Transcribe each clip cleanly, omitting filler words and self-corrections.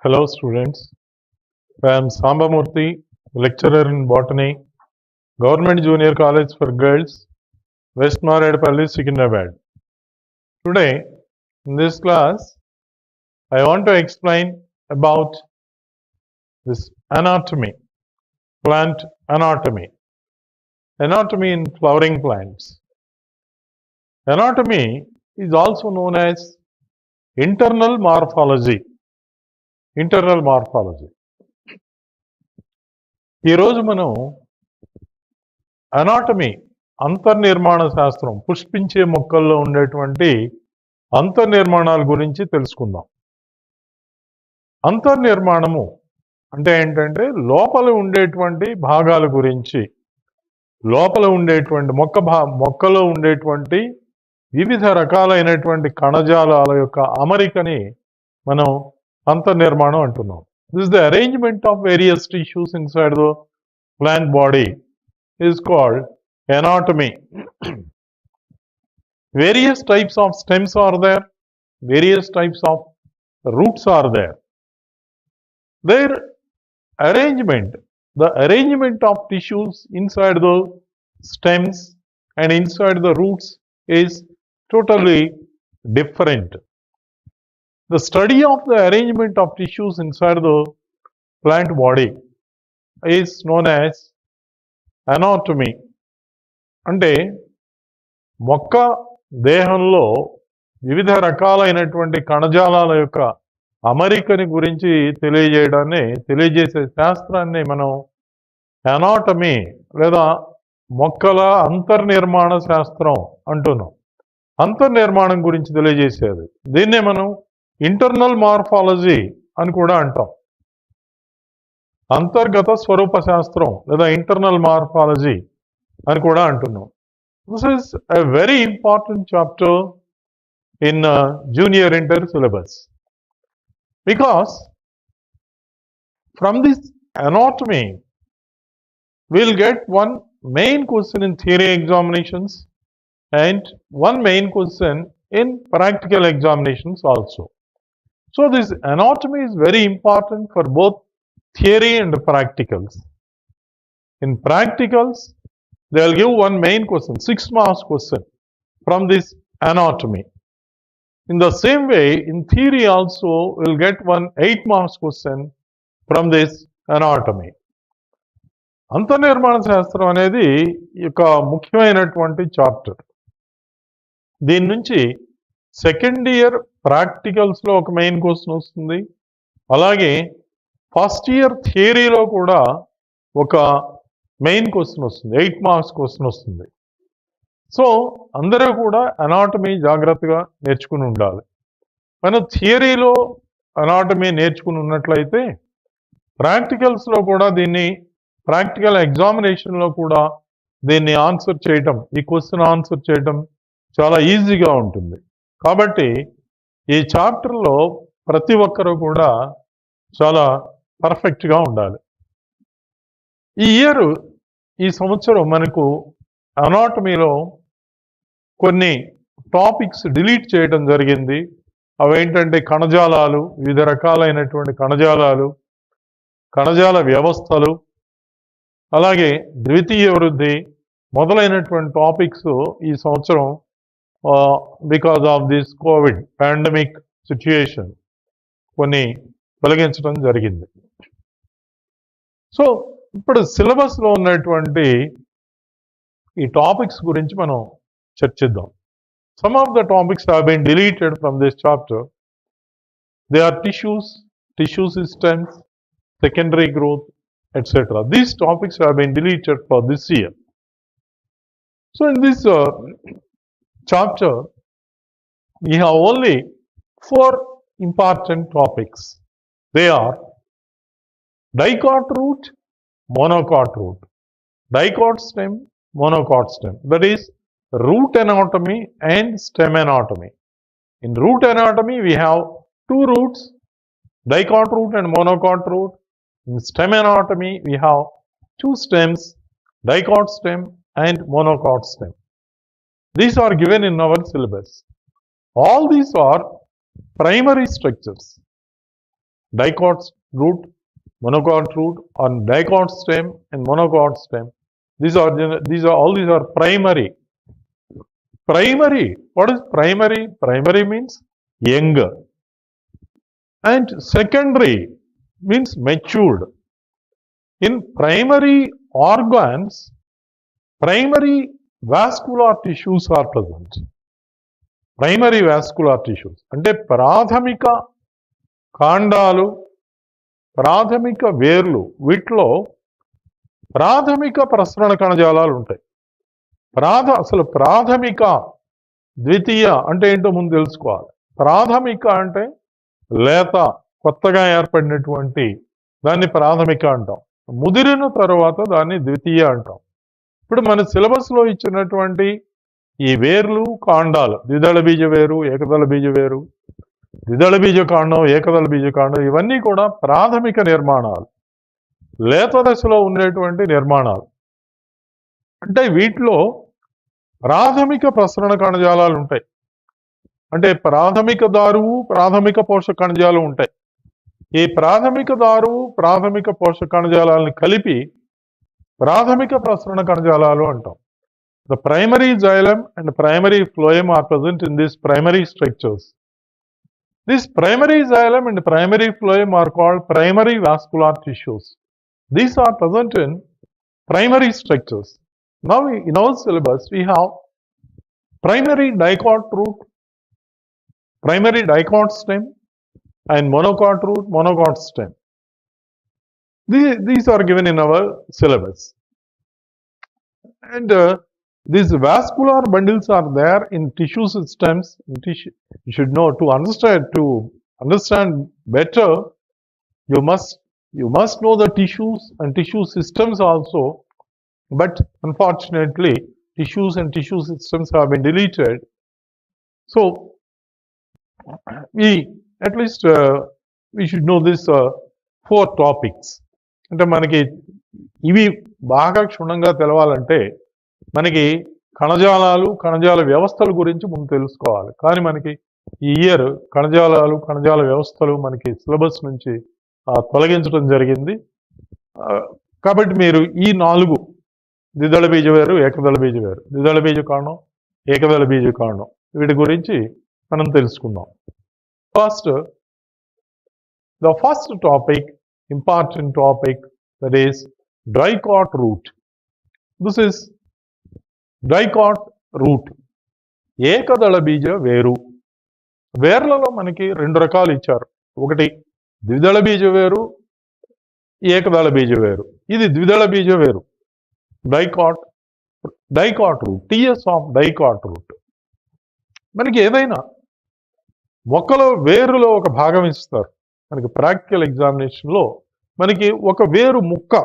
Hello students, I am Sambamurthy, lecturer in botany, Government Junior College for Girls, West Maredapalli, Secunderabad. Today, in this class, I want to explain about this anatomy, plant anatomy in flowering plants. Anatomy is also known as internal morphology. ఈ రోజు మనం anatomy అంతర్నిర్మాణ శాస్త్రం పుష్పించే మొక్కల్లో ఉండేటువంటి అంతర్నిర్మాణాల గురించి తెలుసుకుందాం. అంతర్నిర్మాణము అంటే ఏంటంటే లోపల ఉండేటువంటి భాగాల గురించి, లోపల ఉండేటువంటి మొక్కలో ఉండేటువంటి వివిధ రకాలైనటువంటి కణజాలాల యొక్క అమరికని మనం అంతర్నిర్మాణం అంటున్నాం. This is the arrangement of various tissues inside the plant body is called anatomy. Various types of stems are there, various types of roots are there. Their arrangement, the arrangement of tissues inside the stems and inside the roots is totally different. The study of the arrangement of tissues inside the plant body is known as anatomy. అంటే మొక్క దేహంలో వివిధ రకాలైనటువంటి కణజాలాల యొక్క అమరికని గురించి తెలియజేసే శాస్త్రాన్ని మనం అనాటమీ లేదా మొక్కల అంతర్నిర్మాణ శాస్త్రం అంటున్నాం. అంతర్నిర్మాణం గురించి తెలియజేసేది. దీన్నే మనం ఇంటర్నల్ మార్ఫాలజీ అని కూడా అంటాం. అంతర్గత స్వరూప శాస్త్రం లేదా ఇంటర్నల్ మార్ఫాలజీ అని కూడా అంటున్నాం. This is a very important chapter in junior inter syllabus because from this anatomy we'll get one main question in theory examinations and one main question in practical examinations also. So this anatomy is very important for both theory and practicals. In practicals, they will give one main question, 6 marks question from this anatomy. In the same way, in theory also, we will get one 8 marks question from this anatomy. అంతర్నిర్మాణ శాస్త్రం అనేది ఒక ముఖ్యమైనటువంటి chapter. దీని నుంచి second year ప్రాక్టికల్స్లో ఒక main question వస్తుంది. అలాగే first year థియరీలో కూడా ఒక మెయిన్ క్వశ్చన్ వస్తుంది, 8 మార్క్స్ క్వశ్చన్ వస్తుంది. సో అందరూ కూడా అనాటమీ జాగ్రత్తగా నేర్చుకుని ఉండాలి. మనం థియరీలో అనాటమీ నేర్చుకుని ఉన్నట్లయితే ప్రాక్టికల్స్లో కూడా దీన్ని, ప్రాక్టికల్ ఎగ్జామినేషన్లో కూడా దీన్ని ఆన్సర్ చేయటం, ఈ క్వశ్చన్ ఆన్సర్ చేయటం చాలా ఈజీగా ఉంటుంది. కాబట్టి ఈ చాప్టర్లో ప్రతి ఒక్కరూ కూడా చాలా పర్ఫెక్ట్గా ఉండాలి. ఈ సంవత్సరం మనకు అనాటమీలో కొన్ని టాపిక్స్ డిలీట్ చేయడం జరిగింది. అవేంటంటే కణజాలాలు, వివిధ రకాలైనటువంటి కణజాలాలు, కణజాల వ్యవస్థలు, అలాగే ద్వితీయ వృద్ధి మొదలైనటువంటి టాపిక్స్ ఈ సంవత్సరం because of this Covid pandemic situation కొన్ని తొలగించడం జరిగింది. సో ఇప్పుడు సిలబస్లో ఉన్నటువంటి ఈ టాపిక్స్ గురించి మనం చర్చిద్దాం. Some of the topics have been deleted from this chapter. They are tissue systems, secondary growth, etc. These topics have been deleted for this year. So in this chapter, we have only 4 important topics. They are dicot root, monocot root, dicot stem, monocot stem. That is root anatomy and stem anatomy. In root anatomy, we have 2 roots, dicot root and monocot root. In stem anatomy, we have 2 stems, dicot stem and monocot stem. These are given in our syllabus. All these are primary structures. dicot root, monocot root, or dicot stem and monocot stem. These are primary. Primary. What is primary? Primary means younger. And secondary means matured. In primary organs, primary vascular tissues are present. Primary vascular tissues. అంటే ప్రాథమిక కాండాలు, ప్రాథమిక వేర్లు, వీటిలో ప్రాథమిక ప్రసరణ కణజాలాలు ఉంటాయి. అసలు ప్రాథమిక, ద్వితీయ అంటే ఏంటో ముందు తెలుసుకోవాలి. ప్రాథమిక అంటే లేత, కొత్తగా ఏర్పడినటువంటి దాన్ని ప్రాథమిక అంటాం. ముదిరిన తర్వాత దాన్ని ద్వితీయ అంటాం. ఇప్పుడు మన సిలబస్లో ఇచ్చినటువంటి ఈ వేర్లు, కాండాలు, ద్విదళ బీజ వేరు, ఏకదళ బీజ వేరు, ద్విదళ బీజ కాండం, ఏకదళ బీజ కాండం, ఇవన్నీ కూడా ప్రాథమిక నిర్మాణాలు, లేత దశలో ఉండేటువంటి నిర్మాణాలు. అంటే వీటిలో ప్రాథమిక ప్రసరణ కణజాలాలు ఉంటాయి. అంటే ప్రాథమిక దారువు, ప్రాథమిక పోషక కణజాలం ఉంటాయి. ఈ ప్రాథమిక దారువు, ప్రాథమిక పోషక కణజాలాలను కలిపి ప్రాథమిక ప్రసరణ కణజాలాలు అంటాం. The primary xylem and primary phloem are present in these primary structures. This primary xylem and primary phloem are called primary vascular tissues. These are present in primary structures. Now in our syllabus we have primary dicot root, primary dicot stem and monocot root, monocot stem. These are given in our syllabus. And these vascular bundles are there in tissue systems. You should know, to understand better, you must know the tissues and tissue systems also. But unfortunately, tissues and tissue systems have been deleted. So we should know this 4 topics. అంటే మనకి ఇవి బాగా క్షుణ్ణంగా తెలవాలంటే మనకి కణజాలాలు, కణజాల వ్యవస్థల గురించి ముందు తెలుసుకోవాలి. కానీ మనకి ఈ ఇయర్ కణజాలాలు, కణజాల వ్యవస్థలు మనకి సిలబస్ నుంచి తొలగించడం జరిగింది. కాబట్టి మీరు ఈ 4 ద్విదళ బీజ వేరు, ఏకదళ బీజ వేరు, ద్విదళ బీజ కాండం, ఏకదళ బీజ కాండం, వీటి గురించి మనం తెలుసుకుందాం. The first topic, important topic, that is dicot root. This is dicot root. ఏకదళ బీజ వేరు. వేర్లలో మనకి 2 రకాలు ఇచ్చారు. ఒకటి ద్విదళ బీజ వేరు, ఏకదళ బీజ వేరు. ఇది ద్విదళ బీజ వేరు. Dicot root, TS of dicot root. మనకి ఏదైనా మొక్కలో వేరులో ఒక భాగం ఇస్తారు. మనకి ప్రాక్టికల్ ఎగ్జామినేషన్లో మనకి ఒక వేరు ముక్క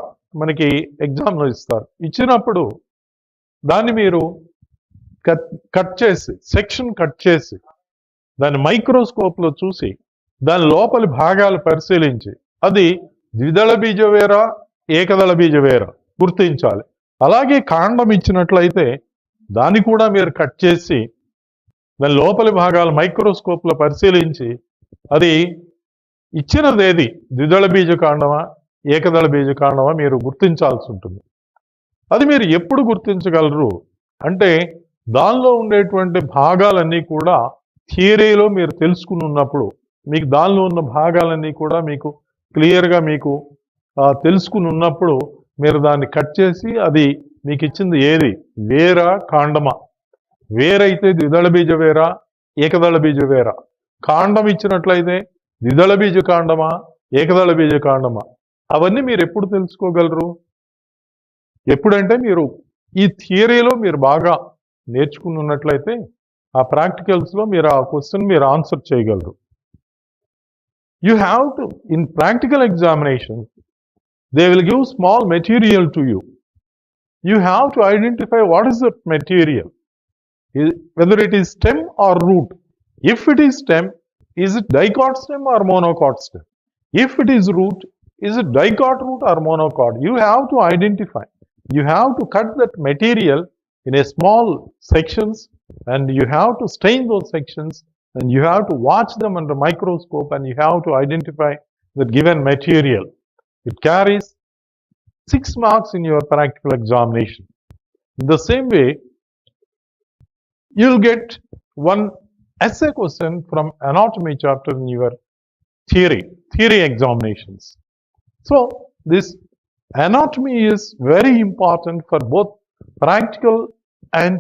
మనకి ఎగ్జామ్లో ఇస్తారు. ఇచ్చినప్పుడు దాన్ని మీరు కట్ చేసి, సెక్షన్ కట్ చేసి, దాన్ని మైక్రోస్కోప్లో చూసి, దాని లోపలి భాగాలు పరిశీలించి, అది ద్విదళ బీజ వేరా, ఏకదళ బీజ వేరా గుర్తించాలి. అలాగే కాండం ఇచ్చినట్లయితే దాన్ని కూడా మీరు కట్ చేసి, దాని లోపలి భాగాలు మైక్రోస్కోప్లో పరిశీలించి, అది ఇచ్చినదేది ద్విదళ బీజ కాండమా, ఏకదళ బీజ కాండమా మీరు గుర్తించాల్సి ఉంటుంది. అది మీరు ఎప్పుడు గుర్తించగలరు అంటే, దానిలో ఉండేటువంటి భాగాలన్నీ కూడా థియరీలో మీరు తెలుసుకుని ఉన్నప్పుడు, మీకు దానిలో ఉన్న భాగాలన్నీ కూడా మీకు క్లియర్గా మీకు తెలుసుకుని ఉన్నప్పుడు మీరు దాన్ని కట్ చేసి, అది మీకు ఇచ్చింది ఏది, వేరా కాండమా, వేరైతే ద్విదళ బీజ వేరా, ఏకదళ బీజ వేరా, కాండం ఇచ్చినట్లయితే ద్విదళ బీజ కాండమా, ఏకదళ బీజ కాండమా, అవన్నీ మీరు ఎప్పుడు తెలుసుకోగలరు? ఎప్పుడంటే మీరు ఈ థియరీలో మీరు బాగా నేర్చుకుని ఉన్నట్లయితే ఆ ప్రాక్టికల్స్లో మీరు ఆ క్వశ్చన్ మీరు ఆన్సర్ చేయగలరు. You have to, in practical examination, they will give small material to you. You have to identify what is the material, whether it is stem or root. If it is stem, is it dicot stem or monocot stem? If it is root, is it dicot root or monocot? You have to identify. You have to cut that material in a small sections, and you have to stain those sections, and you have to watch them under microscope, and you have to identify the given material. It carries 6 marks in your practical examination. In the same way, you'll get one essay question from anatomy chapter in your theory examinations. So this anatomy is very important for both practical and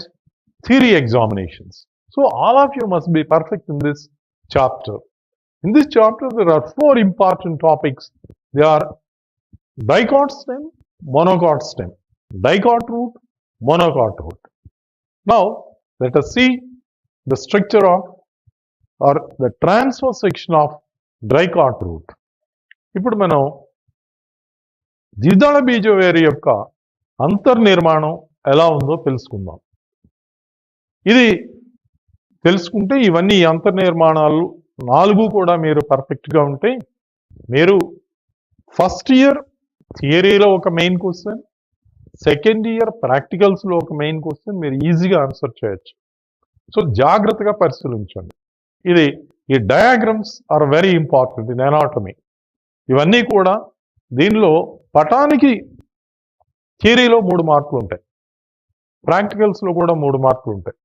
theory examinations. So all of you must be perfect in this chapter. In this chapter, there are 4 important topics. They are dicot stem, monocot stem, dicot root, monocot root. Now, let us see the structure of or the transverse section of dicot root. ఇప్పుడు మనం ద్విదళ బీజవేరి యొక్క అంతర్నిర్మాణం ఎలా ఉందో తెలుసుకుందాం. ఇది తెలుసుకుంటే ఇవన్నీ అంతర్నిర్మాణాలు 4 కూడా మీరు పర్ఫెక్ట్గా ఉంటే మీరు ఫస్ట్ ఇయర్ థియరీలో ఒక మెయిన్ క్వశ్చన్, సెకండ్ ఇయర్ ప్రాక్టికల్స్లో ఒక మెయిన్ క్వశ్చన్ మీరు ఈజీగా ఆన్సర్ చేయొచ్చు. సో జాగ్రత్తగా పరిశీలించండి. ఈ diagrams are very important in anatomy. ఇవన్నీ కూడా దీనిలో పటానికి థియరీలో 3 మార్కులు ఉంటాయి, ప్రాక్టికల్స్లో కూడా 3 మార్కులు ఉంటాయి.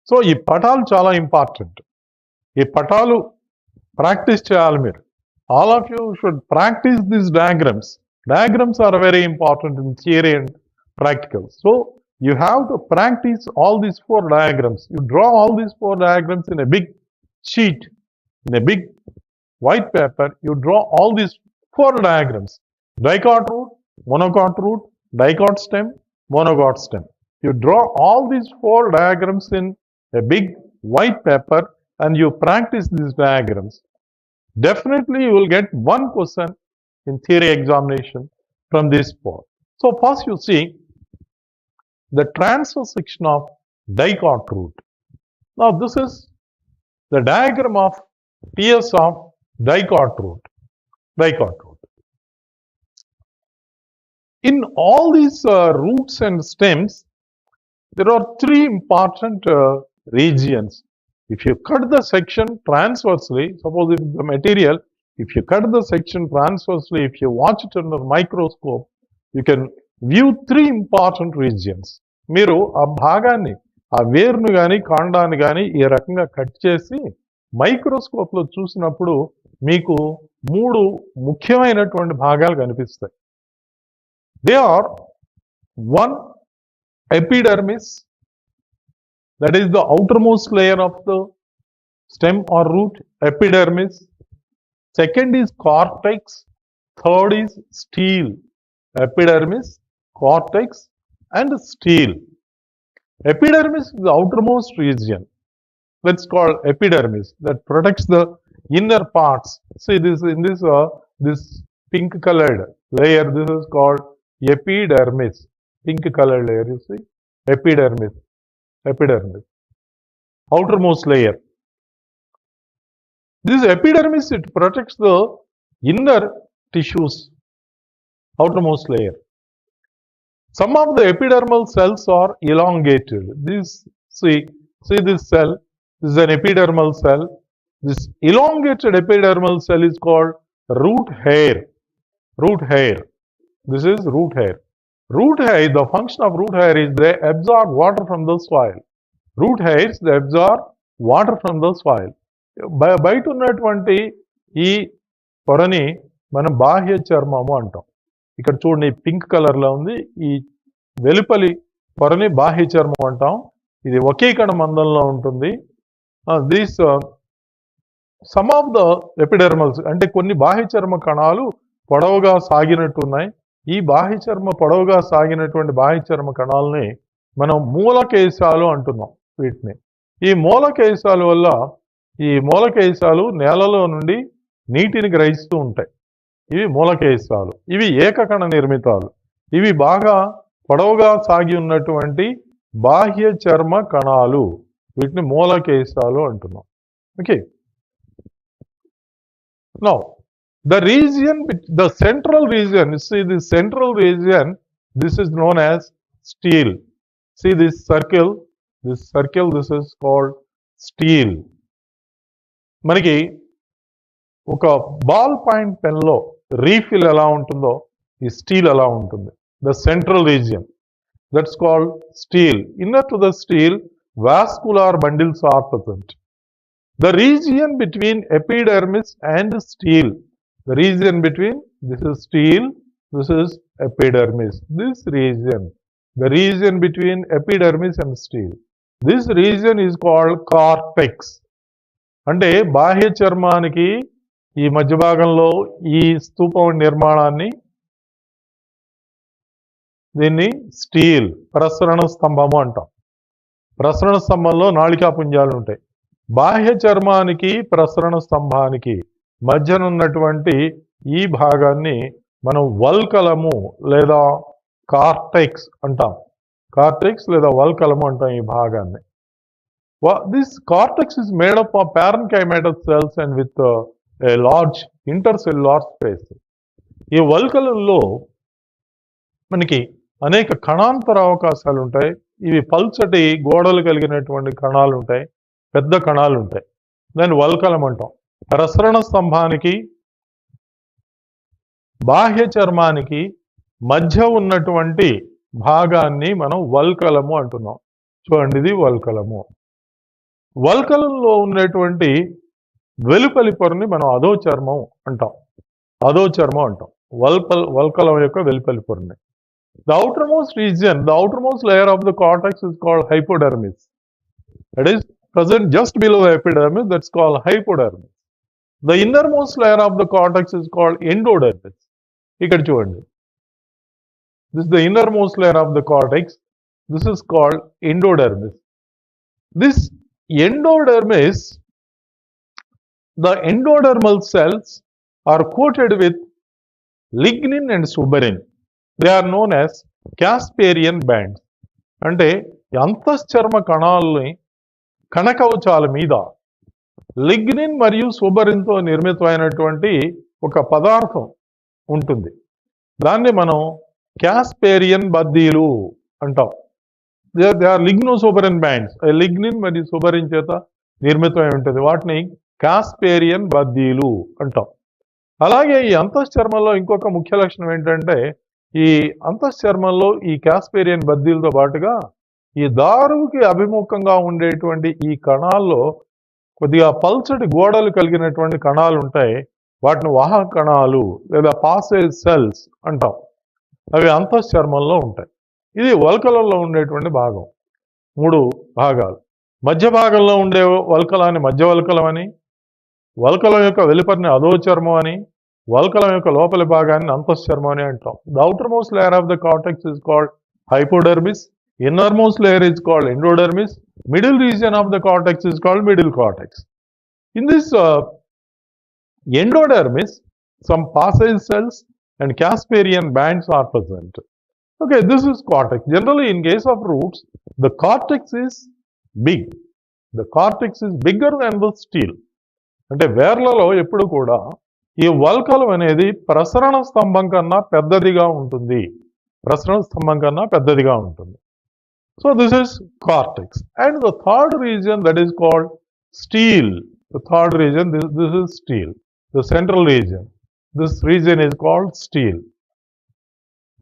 సో ఈ పటాలు చాలా ఇంపార్టెంట్. ఈ పటాలు ప్రాక్టీస్ చేయాలి మీరు. All of you should practice this diagrams. Diagrams are very important in theory and practicals. So you have to practice all these 4 diagrams. You draw all these 4 diagrams in a big sheet, in a big white paper. You draw all these 4 diagrams. Dicot root, monocot root, dicot stem, monocot stem. You draw all these 4 diagrams in a big white paper and you practice these diagrams. Definitely you will get one question in theory examination from this 4. So first you see the transverse section of dicot root. Now this is the diagram of TS of dicot root. In all these roots and stems, there are 3 important regions. If you cut the section transversely, suppose if the material, if you cut the section transversely, if you watch it under microscope, you can view 3 important regions. మీరు ఆ భాగాన్ని, ఆ వేరును కానీ కాండాన్ని కానీ ఈ రకంగా cut చేసి మైక్రోస్కోప్లో చూసినప్పుడు మీకు 3 ముఖ్యమైనటువంటి భాగాలు కనిపిస్తాయి. They are 1 epidermis, that is the outermost layer of the stem or root, epidermis. Second is cortex, third is stele. Epidermis, cortex and stele. Epidermis is the outermost region. That's called epidermis, that protects the inner parts. See this in this pink colored layer, this is called epidermis. Pink colored layer, you see, epidermis. Outermost layer. This epidermis, it protects the inner tissues, outermost layer. Some of the epidermal cells are elongated. See this cell, this is an epidermal cell. This elongated epidermal cell is called root hair. This is root hair. Root hair, the function of root hair is they absorb water from the soil. Root hairs, they absorb water from the soil. బయట ఉన్నటువంటి ఈ పొరని మనం బాహ్య చర్మము అంటాం. ఇక్కడ చూడండి pink కలర్లో ఉంది. ఈ వెలుపలి పొరని బాహ్య చర్మం అంటాం. ఇది ఒకే కణ మందంలో ఉంటుంది. దీస్ సమ్ ఆఫ్ ద ఎపిడెర్మల్స్, అంటే కొన్ని బాహ్య చర్మ కణాలు పొడవుగా సాగినట్టున్నాయి. ఈ పొడవుగా సాగినటువంటి బాహ్య చర్మ కణాలని మనం మూలకేశాలు అంటున్నాం. వీటిని ఈ మూలకేశాల వల్ల ఈ మూలకేశాలు నేలలో నుండి నీటిని గ్రహిస్తూ ఉంటాయి. ఇవి మూలకేశాలు. ఇవి ఏకకణ నిర్మితాలు. ఇవి బాగా పొడవుగా సాగి ఉన్నటువంటి బాహ్య చర్మ కణాలు. వీటిని మూలకేశాలు అంటున్నాం. Okay. Now the region, the central region, you see this central region, this is known as stele. See this circle, this is called stele. మనకి ఒక బాల్ పాయింట్ పెన్లో రీఫిల్ ఎలా ఉంటుందో ఈ స్టీల్ ఎలా ఉంటుంది. The central region that's called steel. Inner to the steel, vascular bundles are present. The region between epidermis and steel, the region between, this is steel, this is epidermis. This region, the region between epidermis and steel, this region is called cortex. అంటే బాహ్య చర్మానికి ఈ మధ్య భాగంలో ఈ స్తూపం నిర్మాణాన్ని దీన్ని స్టీల్ ప్రసరణ స్తంభము అంటాం. ప్రసరణ స్తంభంలో నాళికాపుంజాలు ఉంటాయి. బాహ్య చర్మానికి ప్రసరణ స్తంభానికి మధ్యనున్నటువంటి ఈ భాగాన్ని మనం వల్కలము లేదా కార్టెక్స్ అంటాం. కార్టెక్స్ లేదా వల్కలము అంటాం ఈ భాగాన్ని. This cortex is made up of parenchymatous cells and with a large intercellular space. ఈ వల్కలంలో మనకి అనేక కణాంతర అవకాశాలు ఉంటాయి. ఇవి పల్చటి గోడలు కలిగినటువంటి కణాలు ఉంటాయి, పెద్ద కణాలు ఉంటాయి. దాన్ని వల్కలం అంటాం. ప్రసరణ స్తంభానికి బాహ్య చర్మానికి మధ్య ఉన్నటువంటి భాగాన్ని మనం వల్కలము అంటున్నాం. చూడండి, ఇది వల్కలము. వల్కలంలో ఉన్నటువంటి వెలుపలి పొరని మనం అధోచర్మం అంటాం. అధోచర్మం అంటాం వల్కలం యొక్క వెలుపలి పొరని. The outermost region, the outermost layer of the cortex is called hypodermis. It is present just below the epidermis, that's called hypodermis. The innermost layer of the cortex is called endodermis. Ikkada chudandi. This is the innermost layer of the cortex. This is called endodermis. This endodermis, the endodermal cells are coated with lignin and suberin. They are known as Casparian bands. అంటే అంతశ్చర్మ కణాలని కణకవచాల మీద lignin మరియు సుబరిన్తో నిర్మితమైనటువంటి ఒక పదార్థం ఉంటుంది. దాన్ని మనం Casparian బద్దీలు అంటాం. They are lignosuberin bands. Lignin మరియు సుబరిన్ చేత నిర్మితమై ఉంటుంది. వాటిని క్యాస్పేరియన్ బద్దీలు అంటాం. అలాగే ఈ అంతశ్చర్మంలో ఇంకొక ముఖ్య లక్షణం ఏంటంటే, ఈ అంతశ్చర్మంలో ఈ క్యాస్పేరియన్ బద్దీలతో పాటుగా ఈ దారువుకి అభిముఖంగా ఉండేటువంటి ఈ కణాల్లో కొద్దిగా పల్చటి గోడలు కలిగినటువంటి కణాలు ఉంటాయి. వాటిని వాహక కణాలు లేదా పాసేజ్ సెల్స్ అంటాం. అవి అంతశ్చర్మంలో ఉంటాయి. ఇది వల్కలంలో ఉండేటువంటి భాగం. 3 భాగాలు. మధ్య భాగంలో ఉండే వల్కలాన్ని మధ్య వల్కలం అని, వల్కలం యొక్క వెలుపరిని అధోచర్మం అని, వల్కలం యొక్క లోపలి భాగాన్ని అంతశ్చర్మం అని అంటాం. The outermost layer of the cortex is called hypodermis. Innermost layer is called endodermis. Middle region of the cortex is called middle cortex. In this endodermis, some passage cells and Casparian bands are present. Okay, this is cortex. Generally, in case of roots, the cortex is big. The cortex is bigger than the steel. అంటే వేర్లలో ఎప్పుడు కూడా ఈ వల్కలం అనేది ప్రసరణ స్తంభం కన్నా పెద్దదిగా ఉంటుంది. ప్రసరణ స్తంభం కన్నా పెద్దదిగా ఉంటుంది. So this is cortex. And the third region, that is called steel. The third region, this is steel. The central region. This region is called steel.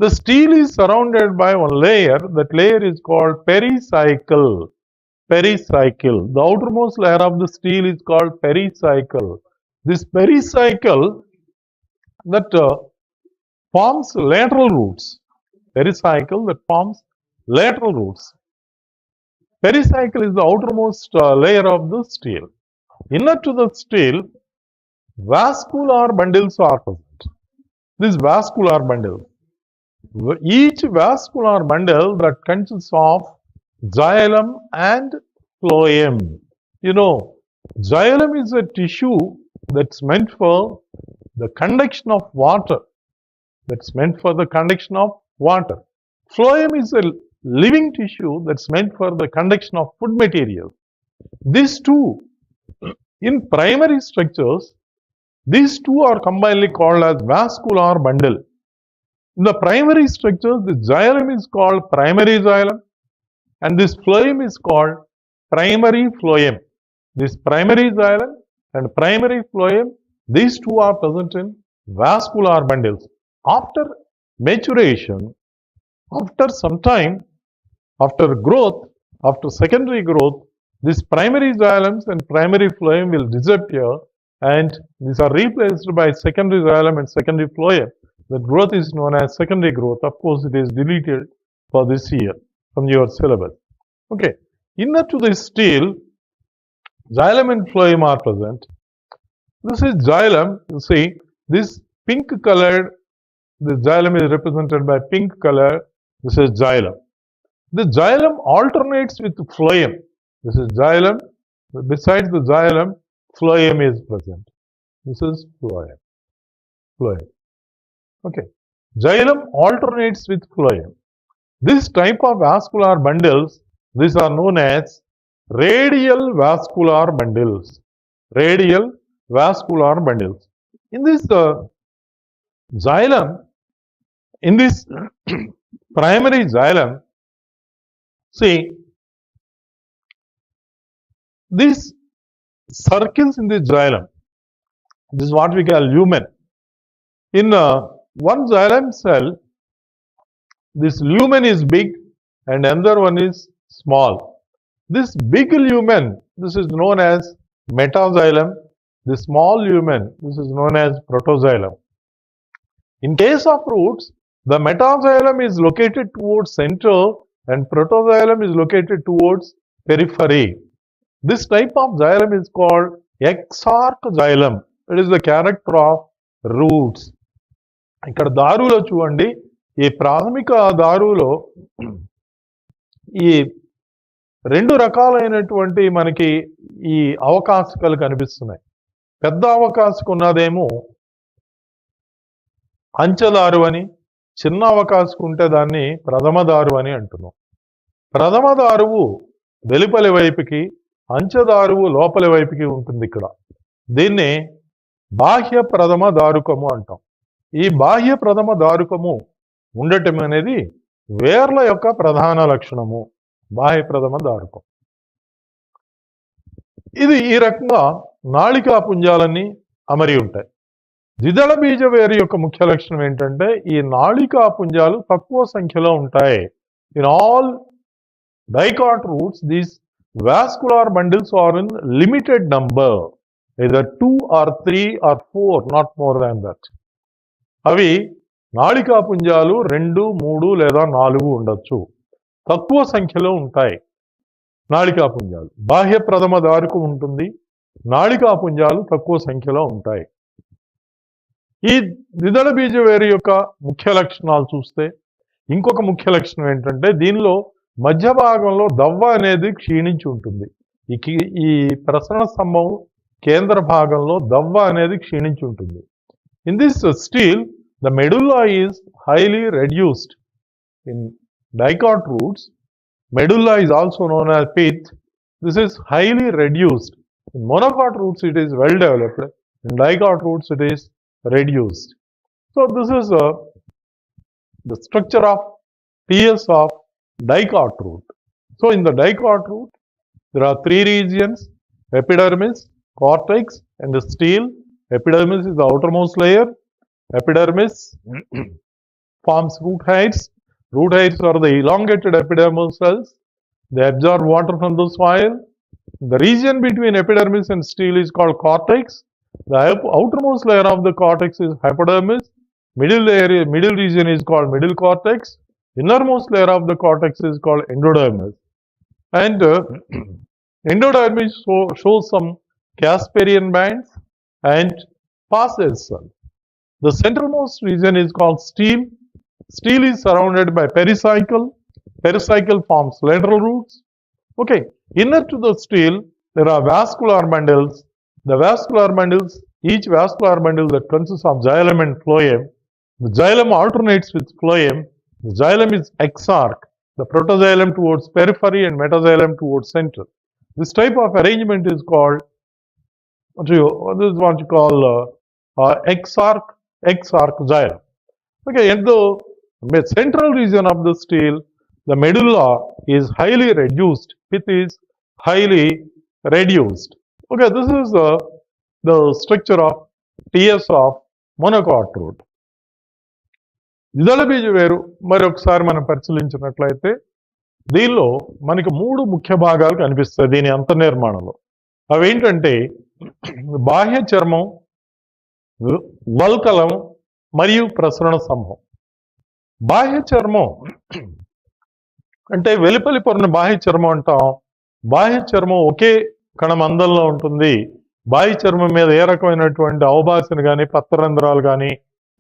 The steel is surrounded by one layer. That layer is called pericycle. Pericycle. The outermost layer of the steel is called pericycle. This pericycle that forms lateral roots. Pericycle that forms lateral roots. Pericycle is the outermost layer of the steel. Inner to the steel, vascular bundles are present. This vascular bundle. Each vascular bundle that consists of xylem and phloem. You know, xylem is a tissue that's meant for the conduction of water. That's meant for the conduction of water. Phloem is a living tissue that's meant for the conduction of food material. These two, in primary structures, these two are combinedly called as vascular bundle. In the primary structures, the xylem is called primary xylem and this phloem is called primary phloem. This primary xylem and primary phloem These two are present in vascular bundles. After maturation, after some time, after growth, after secondary growth, these primary xylems and primary phloem will disappear and these are replaced by secondary xylem and secondary phloem. The growth is known as secondary growth. Of course, it is deleted for this year from your syllabus. Okay, inner to this stele, xylem and phloem are present. This is xylem. You see, this pink colored, the xylem is represented by pink color. This is xylem. The xylem alternates with phloem. This is xylem. Besides the xylem, phloem is present. This is phloem. Phloem. Okay. Xylem alternates with phloem. This type of vascular bundles, these are known as radial vascular bundles. Radial vascular bundles. In this xylem, in this primary xylem, see, these circles in the xylem, this is what we call lumen. In one xylem cell, this lumen is big and another one is small. This big lumen, this is known as metaxylem. The small lumen, this is known as protoxylem. In case of roots, the metaxylem is located towards center and protoxylem is located towards periphery. This type of xylem is called exarch xylem. It is the character of roots. ఇక్కడ దారులో చూడండి, ఈ ప్రాథమిక దారులో ఈ రెండు రకాలైనటువంటి మనకి ఈ అవకాశకాలు కనిపిస్తున్నాయి. పెద్ద అవకాశం ఉన్నదేమో అంచెదారు అని, చిన్న అవకాశం ఉంటే దాన్ని ప్రథమ దారు అని అంటున్నాం. ప్రథమ దారువు వెలుపలి వైపుకి, అంచెదారువు లోపలి వైపుకి ఉంటుంది. ఇక్కడ దీన్ని బాహ్య ప్రథమ దారుకము అంటాం. ఈ బాహ్య ప్రథమ దారుకము ఉండటం అనేది వేర్ల యొక్క ప్రధాన లక్షణము. బాహ్య ప్రథమ దారుకం ఇది ఈ రకంగా నాళికా పుంజాలన్నీ అమరి ఉంటాయి. ద్విదళ బీజ వేరు యొక్క ముఖ్య లక్షణం ఏంటంటే ఈ నాళికా పుంజాలు తక్కువ సంఖ్యలో ఉంటాయి. In all dicot roots these vascular bundles are in limited number, either 2 or 3 or 4, not more than that. అవి నాళికా పుంజాలు 2, 3 లేదా 4 ఉండొచ్చు. తక్కువ సంఖ్యలో ఉంటాయి నాళికా పుంజాలు. బాహ్య ప్రథమ దారుకం ఉంటుంది, నాళికా పుంజాలు తక్కువ సంఖ్యలో ఉంటాయి. ఈ ద్విదళ బీజ వేరు యొక్క ముఖ్య లక్షణాలు చూస్తే ఇంకొక ముఖ్య లక్షణం ఏంటంటే దీనిలో మధ్య భాగంలో దవ్వ అనేది క్షీణించి ఉంటుంది. ఈ ప్రసరణ స్తంభం కేంద్ర భాగంలో దవ్వ అనేది క్షీణించి ఉంటుంది. In this steal the medulla is highly reduced. In dicot roots medulla is also known as pith. This is highly reduced. In monocot roots it is well developed. In dicot roots it is reduced. So this is the structure of TS of dicot root. So in the dicot root there are 3 regions: epidermis, cortex and the stele. Epidermis is the outermost layer. Epidermis forms root hairs. Root hairs are the elongated epidermal cells. They absorb water from the soil. The region between epidermis and stele is called cortex. The outermost layer of the cortex is hypodermis. Middle region is called middle cortex. Innermost layer of the cortex is called endodermis. And endodermis shows some Casparian bands and passes cells. The centralmost region is called stele. Stele is surrounded by pericycle. Pericycle forms lateral roots. Okay, inner to the stele there are vascular bundles. The vascular bundles, each vascular bundle that consists of xylem and phloem. The xylem alternates with phloem. The xylem is exarch. The protoxylem towards periphery and metaxylem towards center. This type of arrangement is called this is what you call exarch xylem. Okay, and the central region of the stele, the medulla is highly reduced. Pith is highly reduced. Okay, this is the structure of TS of monocot root. ద్విదళ బీజ వేరు మరొకసారి మనం పరిశీలించినట్లయితే దీనిలో మనకి 3 ముఖ్య భాగాలు కనిపిస్తాయి దీని అంతర్నిర్మాణంలో. అవేంటంటే బాహ్య చర్మం, వల్కలం మరియు ప్రసరణ స్తంభం. బాహ్య చర్మం అంటే వెలుపలి పొరను బాహ్య చర్మం అంటాం. బాహ్య చర్మం ఒకే కణమందంలో ఉంటుంది. బాహ్య చర్మం మీద ఏ రకమైనటువంటి అవభాసన కానీ పత్రరంధ్రాలు కానీ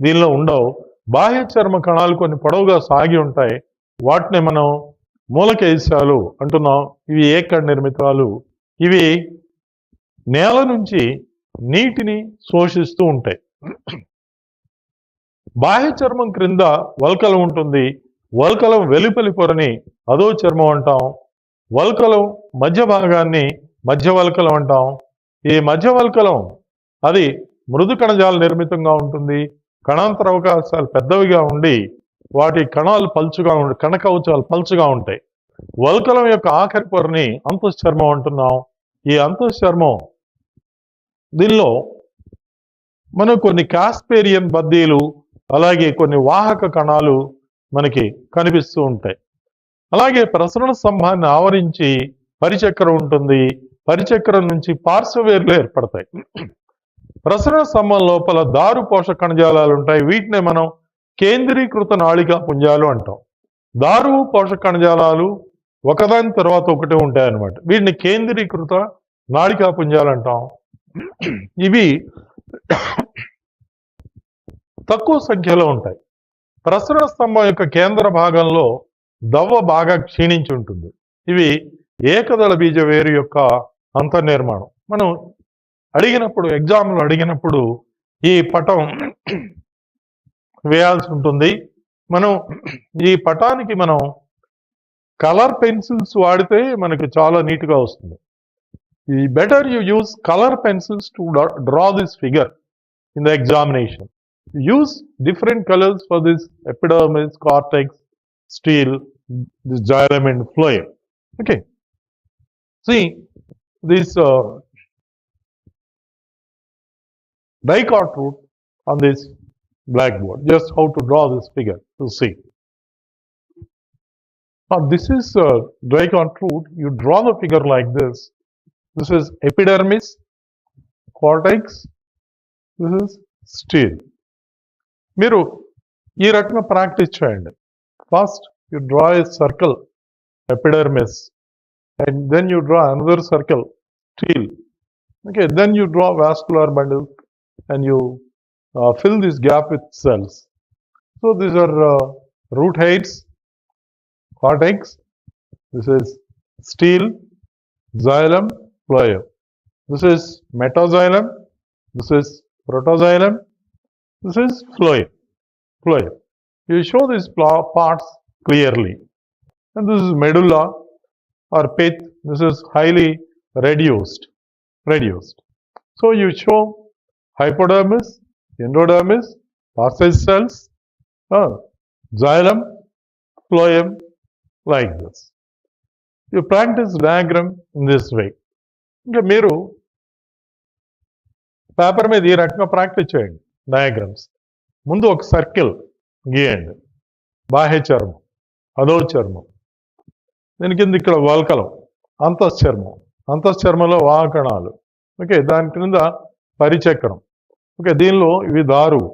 దీనిలో ఉండవు. బాహ్య చర్మ కణాలు కొన్ని పొడవుగా సాగి ఉంటాయి. వాటిని మనం మూలకేశాలు అంటున్నాం. ఇవి ఏకణ నిర్మితాలు. ఇవి నేల నుంచి నీటిని శోషిస్తూ ఉంటాయి. బాహ్య చర్మం క్రింద వల్కలం ఉంటుంది. వల్కలం వెలుపలి పొరని అధో చర్మం అంటాం. వల్కలం మధ్య భాగాన్ని మధ్య వల్కలం అంటాం. ఈ మధ్య వల్కలం అది మృదు కణజాల నిర్మితంగా ఉంటుంది. కణాంతర అవకాశాలు పెద్దవిగా ఉండి వాటి కణాలు పల్చుగా ఉండి కణకవచాలు పల్చుగా ఉంటాయి. వల్కలం యొక్క ఆఖరి పొరని అంతఃచర్మం అంటున్నాం. ఈ అంతఃచర్మం దీనిలో మనం కొన్ని కాస్పేరియన్ బద్దీలు అలాగే కొన్ని వాహక కణాలు మనకి కనిపిస్తూ ఉంటాయి. అలాగే ప్రసరణ స్తంభాన్ని ఆవరించి పరిచక్రం ఉంటుంది. పరిచక్రం నుంచి పార్శ్వవేర్లు ఏర్పడతాయి. ప్రసరణ స్తంభం లోపల దారు పోషక కణజాలాలు ఉంటాయి. వీటినే మనం కేంద్రీకృత నాళికా పుంజాలు అంటాం. దారు పోషక కణజాలాలు ఒకదాని తర్వాత ఒకటి ఉంటాయి అన్నమాట. వీటిని కేంద్రీకృత నాళికా పుంజాలు అంటాం. ఇవి తక్కువ సంఖ్యలో ఉంటాయి. ప్రసరణ స్తంభం యొక్క కేంద్ర భాగంలో దవ్వ బాగా క్షీణించి ఉంటుంది. ఇవి ఏకదళ బీజ వేరు యొక్క అంతర్నిర్మాణం. మనం అడిగినప్పుడు ఎగ్జామ్లో అడిగినప్పుడు ఈ పటం వేయాల్సి ఉంటుంది. మనం ఈ పటానికి మనం కలర్ పెన్సిల్స్ వాడితే మనకి చాలా నీట్గా వస్తుంది. ఈ better you use colour pencils to draw this figure in the examination. Use different colors for this epidermis, cortex, stele, this xylem and phloem. Okay. See this dicot root on this blackboard. Just how to draw this figure to see. Now this is dicot root. You draw the figure like this. This is epidermis, cortex. This is stele. మీరు ఈ రకంగా practice చేయండి. First you draw a circle epidermis and then you draw another circle stele. Okay, then you draw vascular bundle and you fill this gap with cells. So these are root hairs, cortex, this is stele, xylem, phloem. This is metaxylem, this is protoxylem, this is phloem. You show these parts clearly. And this is medulla or pith. This is highly reduced. So you show hypodermis, endodermis, Parsonage cells, xylem, phloem, like this. You practice diagram in this way. ఇంకా మీరు paper మీద ఈ రకంగా practice చేయండి diagrams. ముందు ఒక circle గీయండి. బాహ్య చర్మం, అధో చర్మం, దీని కింద ఇక్కడ వల్కలం, అంతఃచర్మంలో వాహకణాలు. ఓకే, దాని క్రింద పరిచక్రం. ఓకే, దీనిలో ఇవి దారువు,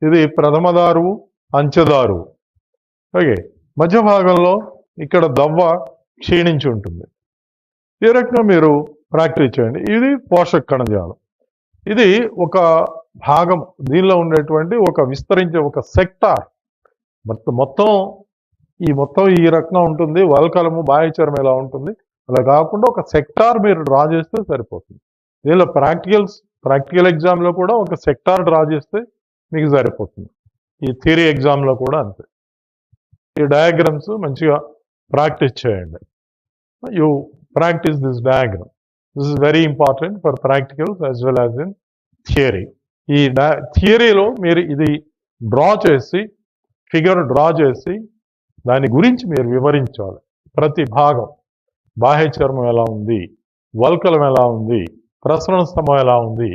ఇది ప్రథమ దారువు, అంచెదారువు. ఓకే, మధ్య భాగంలో ఇక్కడ దవ్వ క్షీణించి ఉంటుంది. ఈ రకంగా మీరు ప్రాక్టీస్ చేయండి. ఇది పోషక కణజాలం. ఇది ఒక భాగం, దీనిలో ఉండేటువంటి ఒక విస్తరించే ఒక సెక్టార్. మొత్తం ఈ రకంగా ఉంటుంది. వల్కలము బాహ్య చర్మం ఎలా ఉంటుంది అలా కాకుండా ఒక సెక్టార్ మీరు డ్రా చేస్తే సరిపోతుంది. దీనిలో ప్రాక్టికల్ ఎగ్జామ్లో కూడా ఒక సెక్టార్ డ్రా చేస్తే మీకు సరిపోతుంది. ఈ థియరీ ఎగ్జామ్లో కూడా అంతే. ఈ డయాగ్రామ్స్ మంచిగా ప్రాక్టీస్ చేయండి. You practice this diagram. This is very important for practicals as well as in theory. ఈ థియరీలో మీరు ఇది ఫిగర్ డ్రా చేసి దాని గురించి మీరు వివరించాలి. ప్రతి భాగం, బాహ్య చర్మం ఎలా ఉంది, వల్కలం ఎలా ఉంది, ప్రసరణ స్తంభం ఎలా ఉంది,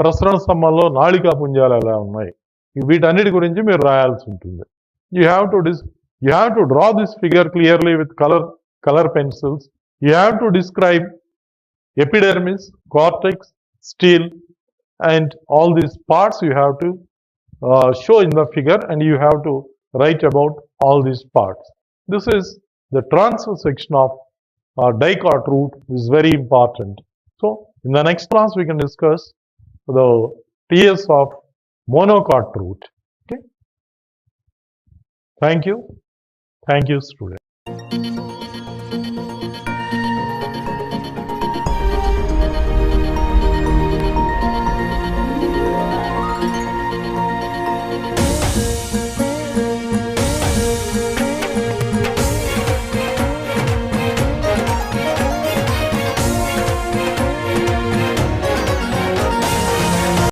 ప్రసరణ స్తంభంలో నాళికా పుంజాలు ఎలా ఉన్నాయి, వీటన్నిటి గురించి మీరు రాయాల్సి ఉంటుంది. You have to draw this figure clearly with colour pencils. You have to describe epidermis, cortex, stele, and all these parts you have to show in the figure, and you have to write about all these parts. This is the transverse section of dicot root. This is very important. So in the next class we can discuss the TS of monocot root. Okay. Thank you students.